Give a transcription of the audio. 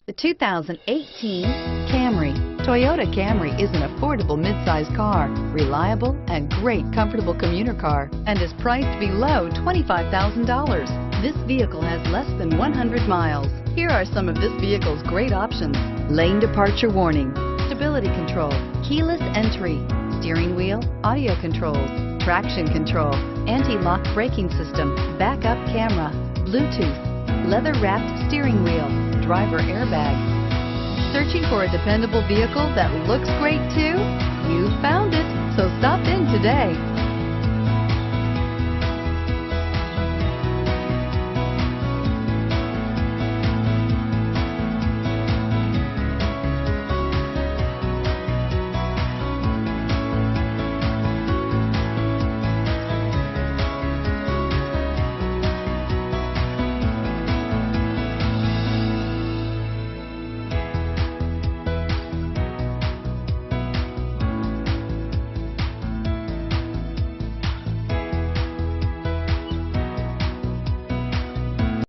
The 2018 Camry. Toyota Camry is an affordable midsize car, reliable and great comfortable commuter car, and is priced below $25,000. This vehicle has less than 100 miles. Here are some of this vehicle's great options: lane departure warning, stability control, keyless entry, steering wheel audio controls, traction control, anti-lock braking system, backup camera, Bluetooth, leather-wrapped steering wheel, driver airbag. Searching for a dependable vehicle that looks great too? You found it, so stop in today.